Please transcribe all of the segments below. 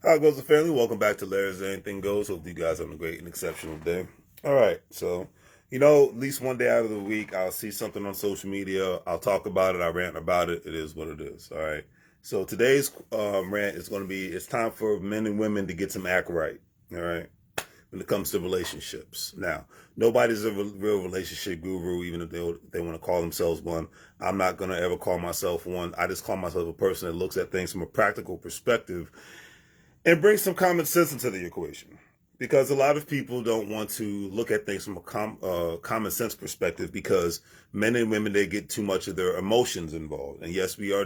How goes the family? Welcome back to Larry's Anything Goes. Hope you guys have a great and exceptional day. All right, so at least one day out of the week, I'll see something on social media. I'll talk about it. I rant about it. It is what it is. All right. So today's rant is going to be: it's time for men and women to get some act right. All right. When it comes to relationships, now nobody's a real relationship guru, even if they want to call themselves one. I'm not going to ever call myself one. I just call myself a person that looks at things from a practical perspective and bring some common sense into the equation, because a lot of people don't want to look at things from a common sense perspective, because men and women, they get too much of their emotions involved. And yes, we are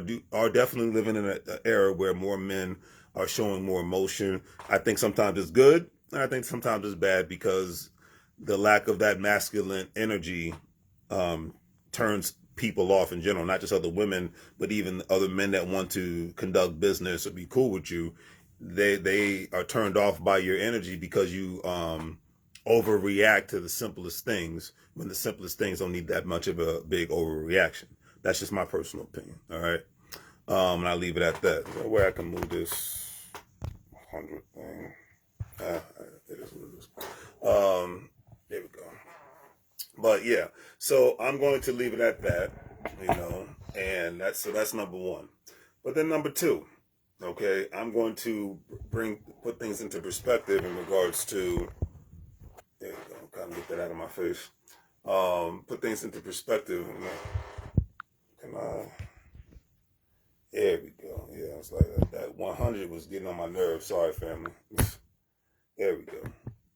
definitely living in an era where more men are showing more emotion. I think sometimes it's good, and I think sometimes it's bad, because the lack of that masculine energy turns people off in general, not just other women, but even other men that want to conduct business or be cool with you. They are turned off by your energy, because you overreact to the simplest things, when the simplest things don't need that much of a big overreaction. That's just my personal opinion. All right. And I'll leave it at that. Is there a way I can move this 100 thing? It is what it is. There we go. But yeah, so I'm going to leave it at that, and that's number one. But then number two, okay, I'm going to put things into perspective in regards to, there we go, kind of get that out of my face. Put things into perspective. Can I? There we go. Yeah, it's like that 100 was getting on my nerves. Sorry, family. There we go.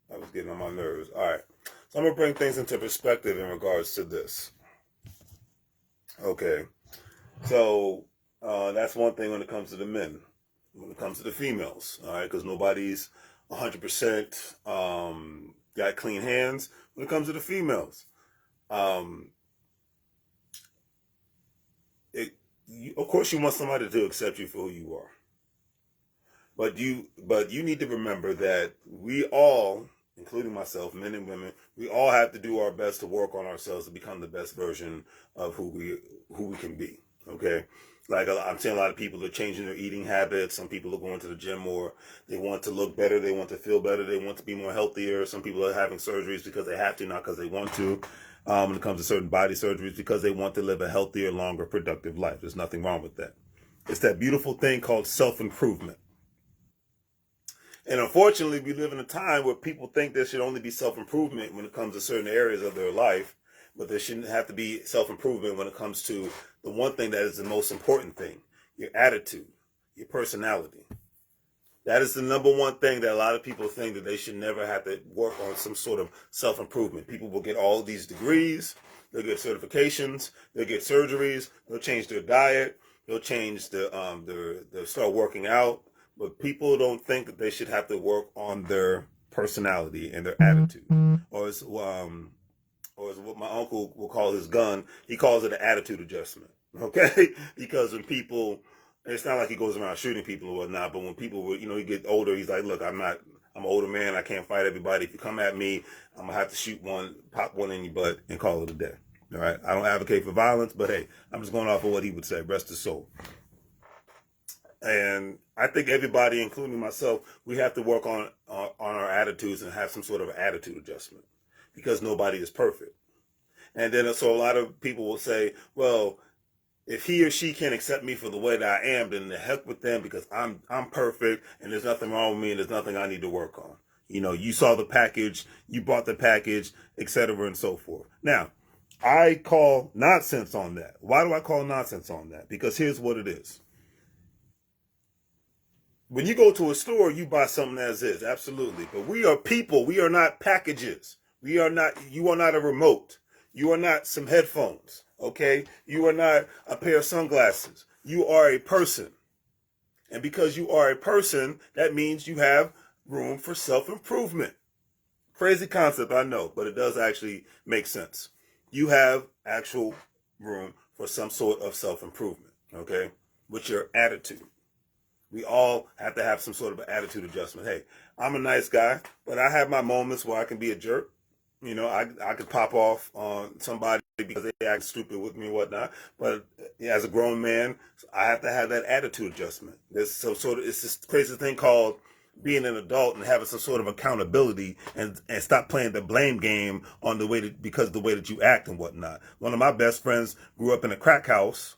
That was getting on my nerves. All right. So I'm going to bring things into perspective in regards to this. Okay. So that's one thing when it comes to the men. When it comes to the females, all right, because nobody's 100% got clean hands when it comes to the females. Of course, you want somebody to accept you for who you are. But you need to remember that we all, including myself, men and women, we all have to do our best to work on ourselves to become the best version of who we can be. Okay, like I'm seeing a lot of people are changing their eating habits. Some people are going to the gym more. They want to look better. They want to feel better. They want to be more healthier. Some people are having surgeries because they have to, not because they want to. When it comes to certain body surgeries, because they want to live a healthier, longer, productive life. There's nothing wrong with that. It's that beautiful thing called self-improvement. And unfortunately, we live in a time where people think there should only be self-improvement when it comes to certain areas of their life, but there shouldn't have to be self-improvement when it comes to the one thing that is the most important thing: your attitude, your personality. That is the number one thing that a lot of people think, that they should never have to work on some sort of self-improvement. People will get all these degrees, they'll get certifications, they'll get surgeries, they'll change their diet, they'll change they'll start working out, but people don't think that they should have to work on their personality and their attitude. Or as what my uncle will call his gun, he calls it an attitude adjustment. Okay, because when people, it's not like he goes around shooting people or whatnot, but when people, he get older, he's like, look, I'm an older man, I can't fight everybody. If you come at me, I'm gonna have to shoot one, pop one in your butt, and call it a day. All right, I don't advocate for violence, but hey, I'm just going off of what he would say. Rest his soul. And I think everybody, including myself, we have to work on our attitudes and have some sort of attitude adjustment, because nobody is perfect. And then so a lot of people will say, well, if he or she can't accept me for the way that I am, then the heck with them, because I'm perfect and there's nothing wrong with me and there's nothing I need to work on. You saw the package, you bought the package, etc. and so forth. Now, I call nonsense on that. Why do I call nonsense on that? Because here's what it is. When you go to a store, you buy something as is, absolutely. But we are people. We are not packages. You are not a remote. You are not some headphones, okay? You are not a pair of sunglasses. You are a person. And because you are a person, that means you have room for self-improvement. Crazy concept, I know, but it does actually make sense. You have actual room for some sort of self-improvement, okay? With your attitude. We all have to have some sort of an attitude adjustment. Hey, I'm a nice guy, but I have my moments where I can be a jerk. You know, I could pop off on somebody because they act stupid with me and whatnot. But as a grown man, I have to have that attitude adjustment. There's some sort of, it's this crazy thing called being an adult and having some sort of accountability, and stop playing the blame game on the way that, because of the way that you act and whatnot. One of my best friends grew up in a crack house.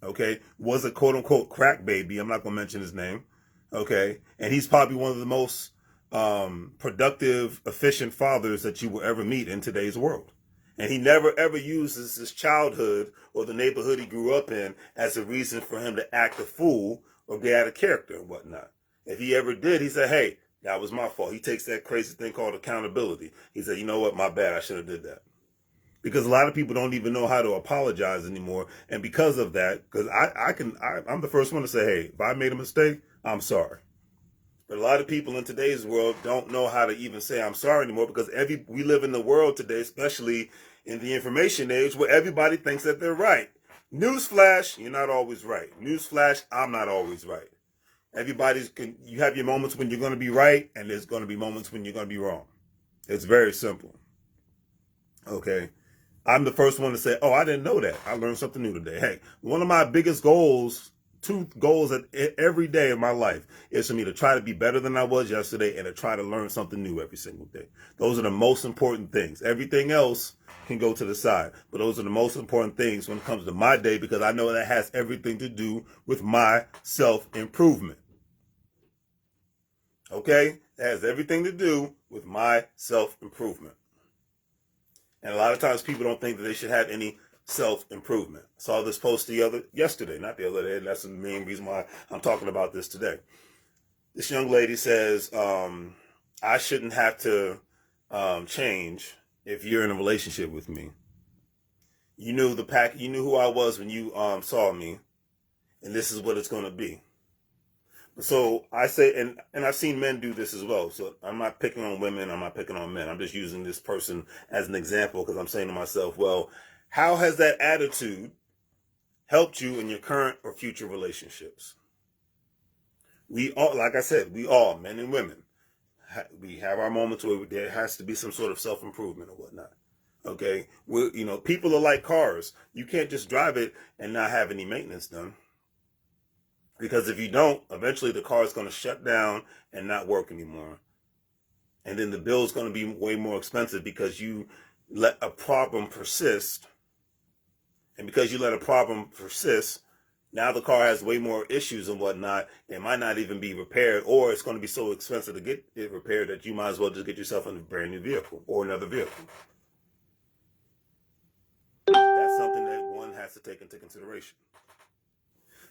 Okay, was a quote unquote crack baby. I'm not gonna mention his name. Okay, and he's probably one of the most productive, efficient fathers that you will ever meet in today's world. And he never ever uses his childhood or the neighborhood he grew up in as a reason for him to act a fool or get out of character and whatnot. If he ever did, he said, "Hey, that was my fault." He takes that crazy thing called accountability. He said, "You know what? My bad. I should have did that." Because a lot of people don't even know how to apologize anymore, and because of that, because I'm the first one to say, "Hey, if I made a mistake, I'm sorry." But a lot of people in today's world don't know how to even say I'm sorry anymore, because we live in the world today, especially in the information age, where everybody thinks that they're right. Newsflash, you're not always right. Newsflash, I'm not always right. You have your moments when you're going to be right, and there's going to be moments when you're going to be wrong. It's very simple. Okay. I'm the first one to say, "Oh, I didn't know that. I learned something new today." Hey, one of my biggest goals, two goals every day of my life, is for me to try to be better than I was yesterday and to try to learn something new every single day. Those are the most important things. Everything else can go to the side, but those are the most important things when it comes to my day, because I know that has everything to do with my self-improvement. Okay? It has everything to do with my self-improvement. And a lot of times people don't think that they should have any self-improvement. I saw this post yesterday, not the other day, and that's the main reason why I'm talking about this today. This young lady says, "I shouldn't have to change if you're in a relationship with me. You knew you knew who I was when you saw me, and this is what it's going to be." So I say, and I've seen men do this as well. So I'm not picking on women. I'm not picking on men. I'm just using this person as an example, because I'm saying to myself, well, how has that attitude helped you in your current or future relationships? We all, like I said, we all, men and women, we have our moments where there has to be some sort of self-improvement or whatnot. Okay. People are like cars. You can't just drive it and not have any maintenance done. Because if you don't, eventually the car is going to shut down and not work anymore. And then the bill is going to be way more expensive because you let a problem persist. And because you let a problem persist, now the car has way more issues and whatnot. It might not even be repaired, or it's going to be so expensive to get it repaired that you might as well just get yourself a brand new vehicle or another vehicle. That's something that one has to take into consideration.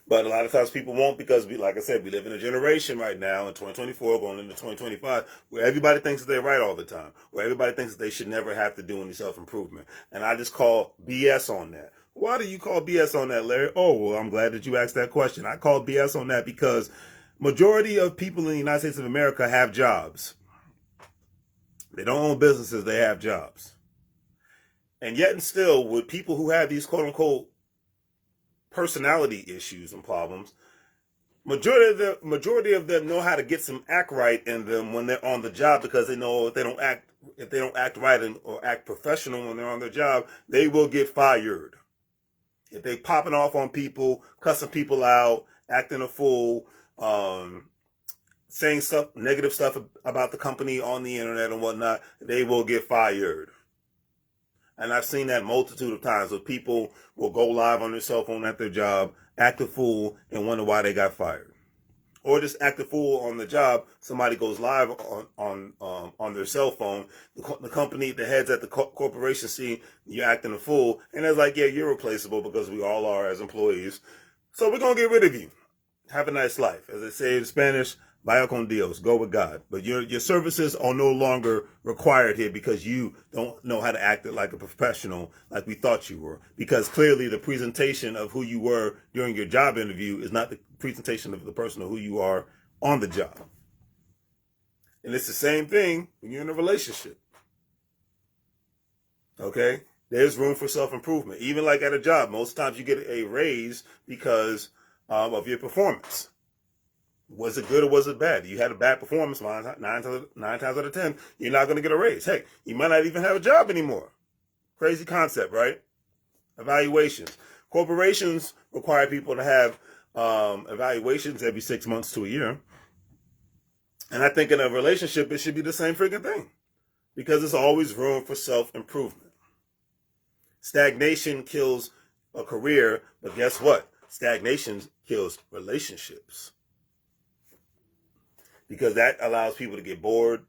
But a lot of times people won't, because like I said, we live in a generation right now in 2024 going into 2025 where everybody thinks that they're right all the time, where everybody thinks that they should never have to do any self-improvement. And I just call BS on that. Why do you call BS on that, Larry? Oh, well, I'm glad that you asked that question. I call BS on that because majority of people in the United States of America have jobs. They don't own businesses, they have jobs. And yet and still, with people who have these quote-unquote personality issues and problems, majority of them know how to get some act right in them when they're on the job, because they know if they don't act right or act professional when they're on their job, they will get fired. If they popping off on people, cussing people out, acting a fool, saying negative stuff about the company on the internet and whatnot, they will get fired. And I've seen that multitude of times where people will go live on their cell phone at their job, act a fool, and wonder why they got fired. Or just act a fool on the job. Somebody goes live on their cell phone. The company, the heads at the corporation see you acting a fool, and they're like, "Yeah, you're replaceable," because we all are as employees. So we're gonna get rid of you. Have a nice life. As they say in Spanish, vaya con Dios, go with God. But your services are no longer required here, because you don't know how to act like a professional like we thought you were. Because clearly the presentation of who you were during your job interview is not the presentation of the person of who you are on the job. And it's the same thing when you're in a relationship. Okay? There's room for self-improvement. Even like at a job, most times you get a raise because of your performance. Was it good or was it bad? You had a bad performance, nine times out of 10, you're not going to get a raise. Heck, you might not even have a job anymore. Crazy concept, right? Evaluations. Corporations require people to have evaluations every 6 months to a year. And I think in a relationship, it should be the same freaking thing. Because there's always room for self-improvement. Stagnation kills a career, but guess what? Stagnation kills relationships. Because that allows people to get bored.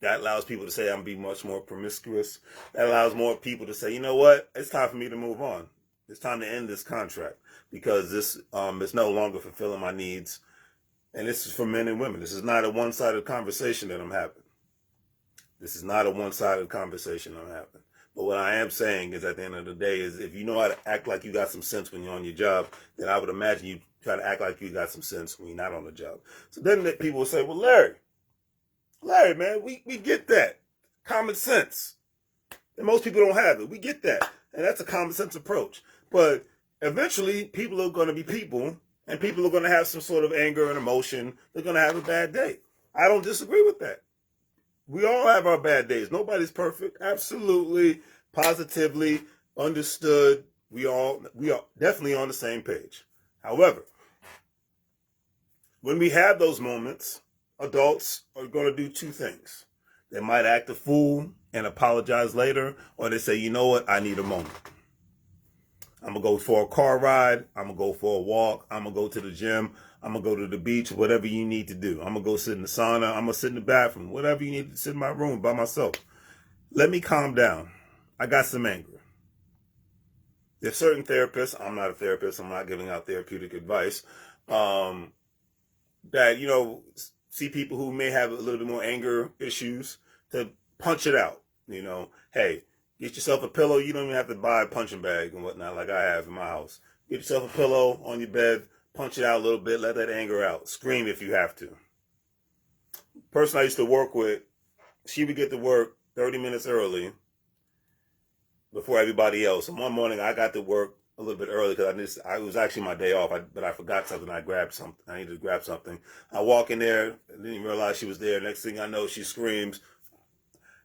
That allows people to say, I'm being much more promiscuous. That allows more people to say, you know what? It's time for me to move on. It's time to end this contract because this is no longer fulfilling my needs. And this is for men and women. This is not a one-sided conversation that I'm having. This is not a one-sided conversation I'm having. But what I am saying is at the end of the day is if you know how to act like you got some sense when you're on your job, then I would imagine you try to act like you got some sense when you're not on the job. So then people will say, well, Larry, man, we get that. Common sense. And most people don't have it. We get that. And that's a common sense approach. But eventually, people are going to be people, and people are going to have some sort of anger and emotion. They're going to have a bad day. I don't disagree with that. We all have our bad days. Nobody's perfect. Absolutely, positively, understood. We are definitely on the same page. However, when we have those moments, adults are going to do two things. They might act a fool and apologize later, or they say, you know what, I need a moment. I'm going to go for a car ride. I'm going to go for a walk. I'm going to go to the gym. I'm going to go to the beach, whatever you need to do. I'm going to go sit in the sauna. I'm going to sit in the bathroom, whatever you need to sit in my room by myself. Let me calm down. I got some anger. There's certain therapists, I'm not a therapist, I'm not giving out therapeutic advice, that, see people who may have a little bit more anger issues to punch it out. Hey, get yourself a pillow. You don't even have to buy a punching bag and whatnot like I have in my house. Get yourself a pillow on your bed, punch it out a little bit, let that anger out. Scream if you have to. Person I used to work with, she would get to work 30 minutes early before everybody else. And one morning I got to work a little bit early because it was actually my day off, but I forgot something. I needed to grab something. I walk in there, didn't even realize she was there. Next thing I know, she screams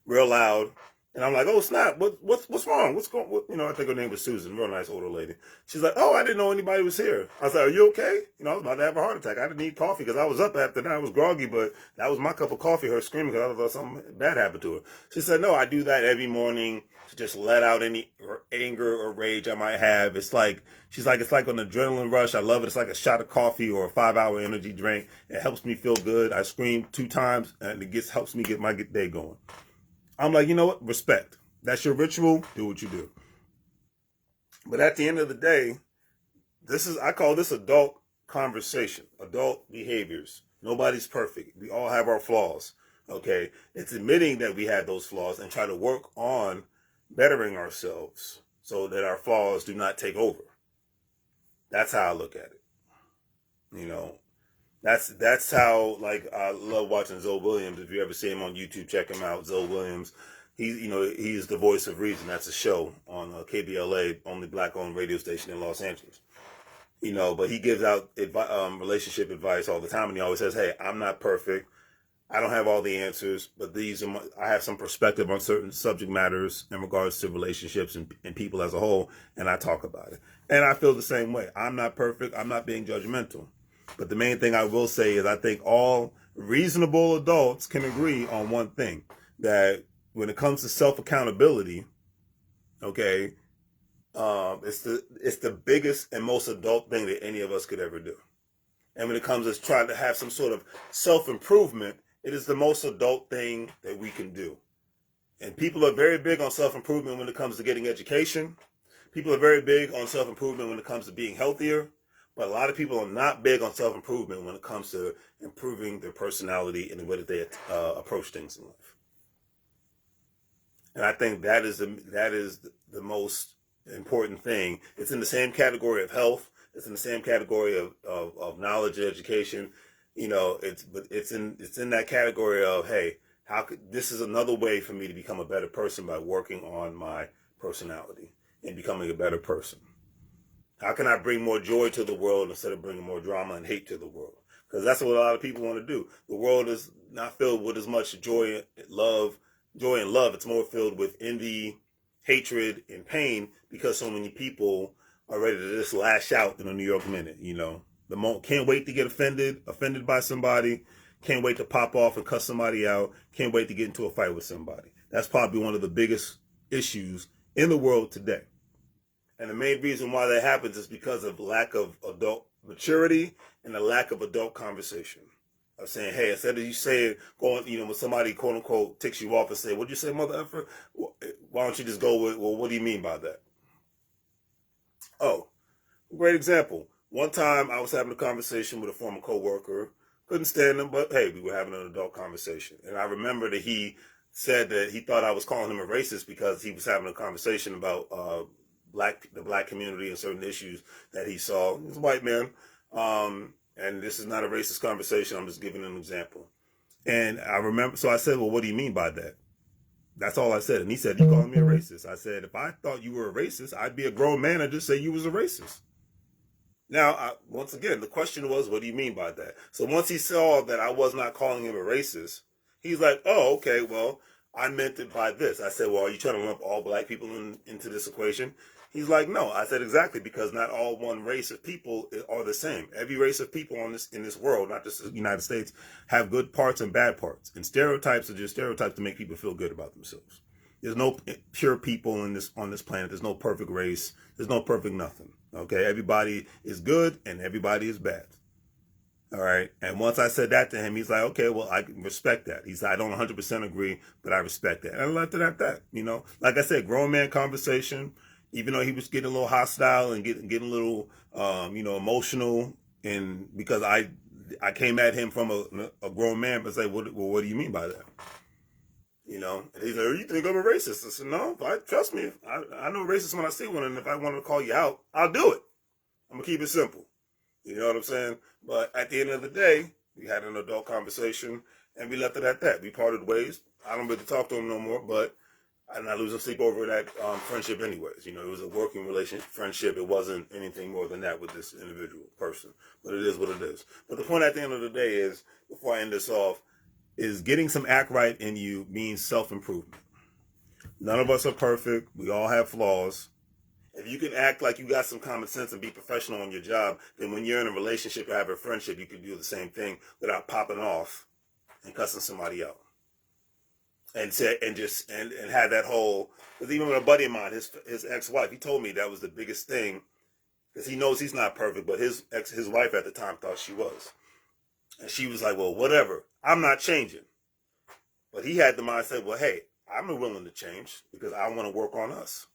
real loud. And I'm like, oh, snap, what's wrong? What's going on? I think her name was Susan, real nice older lady. She's like, oh, I didn't know anybody was here. I was like, are you okay? I was about to have a heart attack. I didn't need coffee because I was up after that. I was groggy, but that was my cup of coffee, her screaming because I thought something bad happened to her. She said, no, I do that every morning to just let out any anger or rage I might have. She's like, it's like an adrenaline rush. I love it. It's like a shot of coffee or a 5-hour energy drink. It helps me feel good. I scream 2 times and it helps me get my day going. I'm like, you know what? Respect. That's your ritual. Do what you do. But at the end of the day, I call this adult conversation, adult behaviors. Nobody's perfect. We all have our flaws. Okay. It's admitting that we have those flaws and try to work on bettering ourselves so that our flaws do not take over. That's how I look at it. That's how, I love watching Zoe Williams. If you ever see him on YouTube, check him out. Zoe Williams. He's the voice of reason. That's a show on KBLA, only black-owned radio station in Los Angeles. But he gives out relationship advice all the time, and he always says, hey, I'm not perfect. I don't have all the answers, but I have some perspective on certain subject matters in regards to relationships and people as a whole, and I talk about it. And I feel the same way. I'm not perfect. I'm not being judgmental. But the main thing I will say is I think all reasonable adults can agree on one thing, that when it comes to self-accountability, okay, it's the biggest and most adult thing that any of us could ever do. And when it comes to trying to have some sort of self-improvement, it is the most adult thing that we can do. And people are very big on self-improvement when it comes to getting education. People are very big on self-improvement when it comes to being healthier. But a lot of people are not big on self-improvement when it comes to improving their personality and the way that they approach things in life. And I think that is the most important thing. It's in the same category of health. It's in the same category of knowledge and education. It's in that category of, hey, this is another way for me to become a better person by working on my personality and becoming a better person. How can I bring more joy to the world instead of bringing more drama and hate to the world? because that's what a lot of people want to do. The world is not filled with as much joy and love. It's more filled with envy, hatred, and pain because so many people are ready to just lash out in a New York minute. Can't wait to get offended by somebody. Can't wait to pop off and cuss somebody out. Can't wait to get into a fight with somebody. That's probably one of the biggest issues in the world today. And the main reason why that happens is because of lack of adult maturity and the lack of adult conversation. Of saying, hey, instead of you saying, when somebody quote unquote ticks you off and say, what'd you say, mother effer? Why don't you just go with, well, what do you mean by that? Oh, great example. One time I was having a conversation with a former coworker. Couldn't stand him, but hey, we were having an adult conversation. And I remember that he said that he thought I was calling him a racist because he was having a conversation about the black community and certain issues that he saw. He's a white man. And this is not a racist conversation. I'm just giving an example. And I remember, so I said, well, what do you mean by that? That's all I said. And he said, you calling me a racist? I said, if I thought you were a racist, I'd be a grown man and just say you was a racist. Now, once again, the question was, what do you mean by that? So once he saw that I was not calling him a racist, he's like, oh, okay, well, I meant it by this. I said, well, are you trying to lump all black people into this equation? He's like, no. I said, exactly, because not all one race of people are the same. Every race of people in this world, not just the United States, have good parts and bad parts. And stereotypes are just stereotypes to make people feel good about themselves. There's no pure people on this planet. There's no perfect race. There's no perfect nothing. Okay, everybody is good and everybody is bad. All right. And once I said that to him, he's like, okay, well, I respect that. He said, I don't 100% agree, but I respect that. And I left it at that. Like I said, grown man conversation. Even though he was getting a little hostile and getting a little, emotional, and because I came at him from a grown man, but say, what do you mean by that? And he's like, you think I'm a racist? I said, no, trust me. I know racist when I see one, and if I want to call you out, I'll do it. I'm going to keep it simple. You know what I'm saying? But at the end of the day, we had an adult conversation, and we left it at that. We parted ways. I don't really talk to him no more, but I'm not losing sleep over that friendship anyways. It was a working relationship, friendship. It wasn't anything more than that with this individual person. But it is what it is. But the point at the end of the day is, before I end this off, is getting some act right in you means self-improvement. None of us are perfect. We all have flaws. If you can act like you got some common sense and be professional on your job, then when you're in a relationship or have a friendship, you can do the same thing without popping off and cussing somebody out. And have that whole, because even with a buddy of mine, his ex-wife, he told me that was the biggest thing, because he knows he's not perfect, but his wife at the time thought she was. And she was like, well, whatever, I'm not changing. But he had the mindset, well, hey, I'm willing to change because I want to work on us.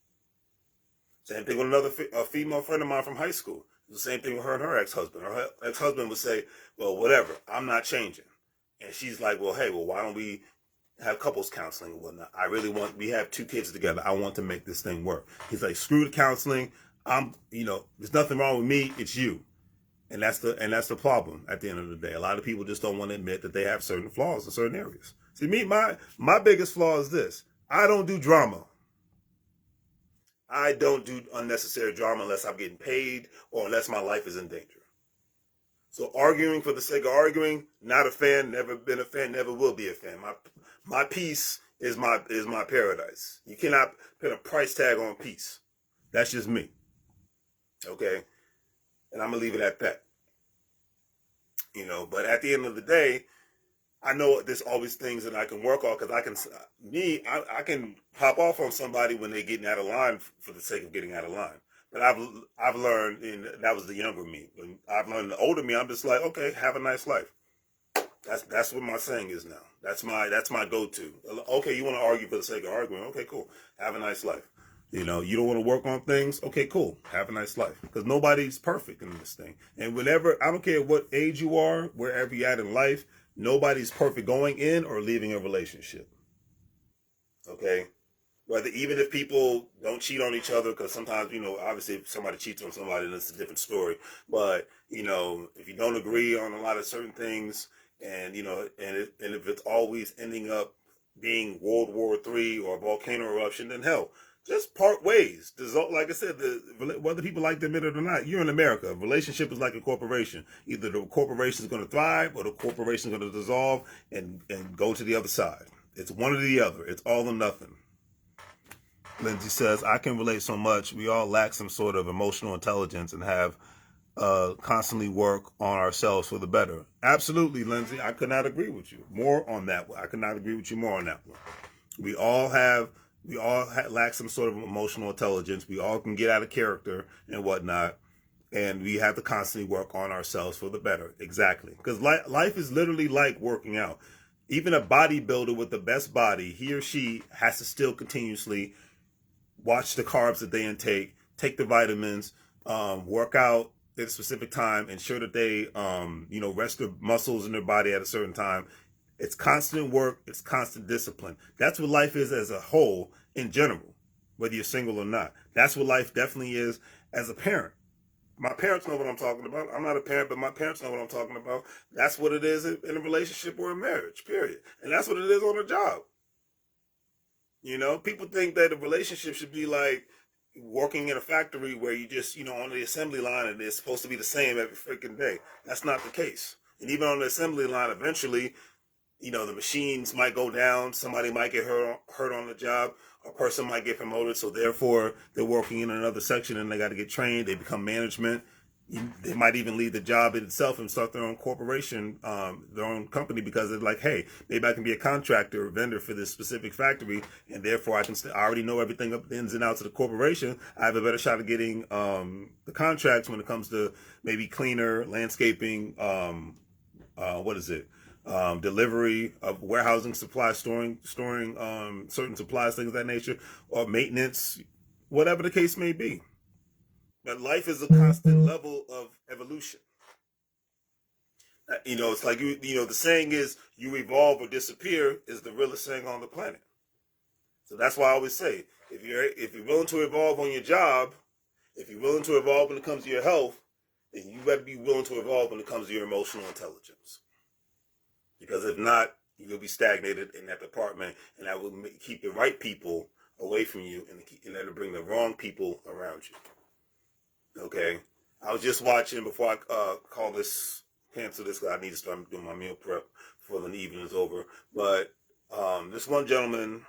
Same thing with a female friend of mine from high school. The same thing with her and her ex-husband. Her ex-husband would say, well, whatever, I'm not changing. And she's like, well, hey, why don't we have couples counseling and whatnot? We have 2 kids together. I want to make this thing work. He's like, screw the counseling. There's nothing wrong with me. It's you. And that's the problem at the end of the day. A lot of people just don't want to admit that they have certain flaws in certain areas. See, my biggest flaw is this. I don't do drama. I don't do unnecessary drama unless I'm getting paid or unless my life is in danger. So arguing for the sake of arguing, not a fan, never been a fan, never will be a fan. My peace is my paradise. You cannot put a price tag on peace. That's just me. Okay? And I'm going to leave it at that. But at the end of the day, I know there's always things that I can work on, because I can pop off on somebody when they're getting out of line for the sake of getting out of line. But I've learned, and that was the younger me. When I've learned the older me, I'm just like, okay, have a nice life. That's what my saying is now. That's my go-to. Okay, you want to argue for the sake of arguing? Okay, cool. Have a nice life. You don't want to work on things? Okay, cool. Have a nice life. Because nobody's perfect in this thing. And I don't care what age you are, wherever you're at in life, nobody's perfect going in or leaving a relationship. Okay? Even if people don't cheat on each other, because sometimes, obviously if somebody cheats on somebody, that's a different story. But, if you don't agree on a lot of certain things, and, if it's always ending up being World War III or a volcano eruption, then hell, just part ways. Like I said, whether people like to admit it or not, you're in America. A relationship is like a corporation. Either the corporation is going to thrive or the corporation is going to dissolve and go to the other side. It's one or the other. It's all or nothing. Lindsay says, I can relate so much. We all lack some sort of emotional intelligence and have constantly work on ourselves for the better. Absolutely, Lindsay. I could not agree with you more on that one. I could not agree with you more on that one. We all lack some sort of emotional intelligence. We all can get out of character and whatnot. And we have to constantly work on ourselves for the better. Exactly. Because life is literally like working out. Even a bodybuilder with the best body, he or she has to still continuously watch the carbs that they intake, take the vitamins, work out at a specific time, ensure that they, rest their muscles in their body at a certain time. It's constant work. It's constant discipline. That's what life is as a whole in general, whether you're single or not. That's what life definitely is as a parent. My parents know what I'm talking about. I'm not a parent, but my parents know what I'm talking about. That's what it is in a relationship or a marriage, period. And that's what it is on a job. People think that a relationship should be like working in a factory where you just, on the assembly line and it's supposed to be the same every freaking day. That's not the case. And even on the assembly line, eventually, the machines might go down. Somebody might get hurt on the job. A person might get promoted. So therefore, they're working in another section and they got to get trained. They become management. They might even leave the job itself and start their own corporation, their own company, because they're like, hey, maybe I can be a contractor or vendor for this specific factory, and therefore I already know everything up the ins and outs of the corporation. I have a better shot of getting the contracts when it comes to maybe cleaner, landscaping, delivery of warehousing supplies, storing certain supplies, things of that nature, or maintenance, whatever the case may be. But life is a constant level of evolution. It's like the saying is you evolve or disappear is the realest saying on the planet. So that's why I always say if you're willing to evolve on your job, if you're willing to evolve when it comes to your health, then you better be willing to evolve when it comes to your emotional intelligence. Because if not, you'll be stagnated in that department, and that will keep the right people away from you, and that'll bring the wrong people around you. Okay, I was just watching before I cancel this because I need to start doing my meal prep before the evening is over. But this one gentleman,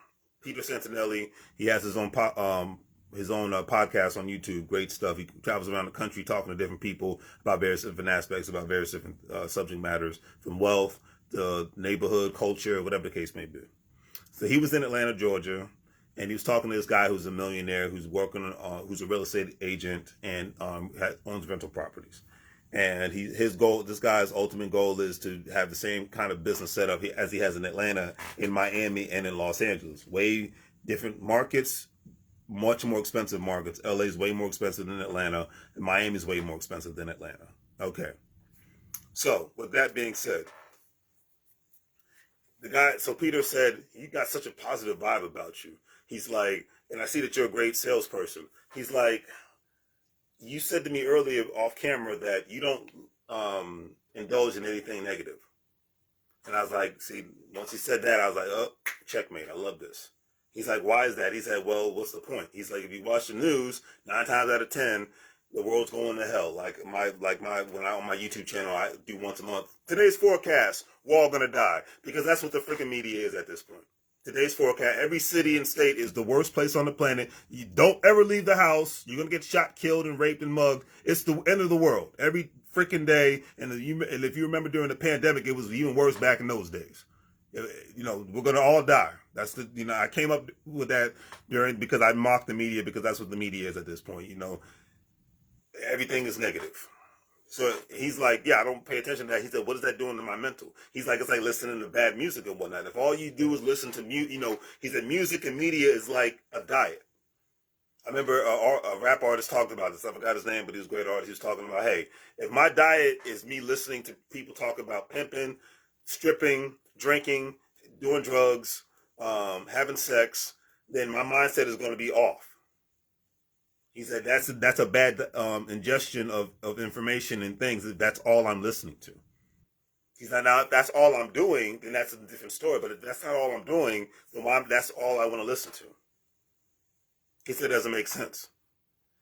Peter Santinelli, he has his own podcast on YouTube. Great stuff. He travels around the country talking to different people about various different aspects, about various different subject matters, from wealth to neighborhood, culture, whatever the case may be. So he was in Atlanta, Georgia. And he was talking to this guy who's a millionaire, who's who's a real estate agent and owns rental properties. And this guy's ultimate goal is to have the same kind of business setup as he has in Atlanta, in Miami, and in Los Angeles. Way different markets, much more expensive markets. LA is way more expensive than Atlanta, and Miami is way more expensive than Atlanta. Okay. So with that being said, Peter said, you got such a positive vibe about you. He's like, and I see that you're a great salesperson. He's like, you said to me earlier off camera that you don't indulge in anything negative. And I was like, see, once he said that, I was like, oh, checkmate. I love this. He's like, why is that? He said, well, what's the point? He's like, if you watch the news, 9 times out of 10, the world's going to hell. When I on my YouTube channel, I do once a month. Today's forecast, we're all gonna die, because that's what the freaking media is at this point. Today's forecast, every city and state is the worst place on the planet. You don't ever leave the house. You're gonna get shot, killed, and raped and mugged. It's the end of the world every freaking day. And if you remember during the pandemic, it was even worse back in those days. We're gonna all die. That's I came up with that because I mocked the media, because that's what the media is at this point. Everything is negative. So he's like, yeah, I don't pay attention to that. He said, what is that doing to my mental? He's like, it's like listening to bad music and whatnot. If all you do is listen to he said music and media is like a diet. I remember a rap artist talked about this. I forgot his name, but he was a great artist. He was talking about, hey, if my diet is me listening to people talk about pimping, stripping, drinking, doing drugs, having sex, then my mindset is going to be off. He said that's a bad ingestion of information and things. That's all I'm listening to. He said, now if that's all I'm doing, then that's a different story. But if that's not all I'm doing, then that's all I want to listen to. He said it doesn't make sense.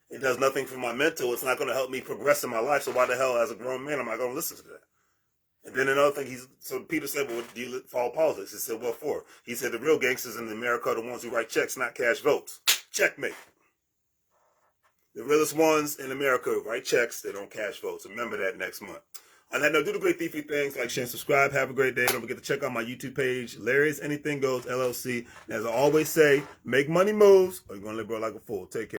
It does nothing for my mental. It's not going to help me progress in my life. So why the hell, as a grown man, am I going to listen to that? And then another thing, so Peter said, well, do you follow politics? He said, what for? He said, the real gangsters in America are the ones who write checks, not cash votes. Checkmate. The realest ones in America write checks, they don't cash votes. Remember that next month. On that note, do the great thiefy things, like, share, and subscribe. Have a great day. Don't forget to check out my YouTube page, Larry's Anything Goes, LLC. And as I always say, make money moves, or you're going to live, bro, like a fool. Take care.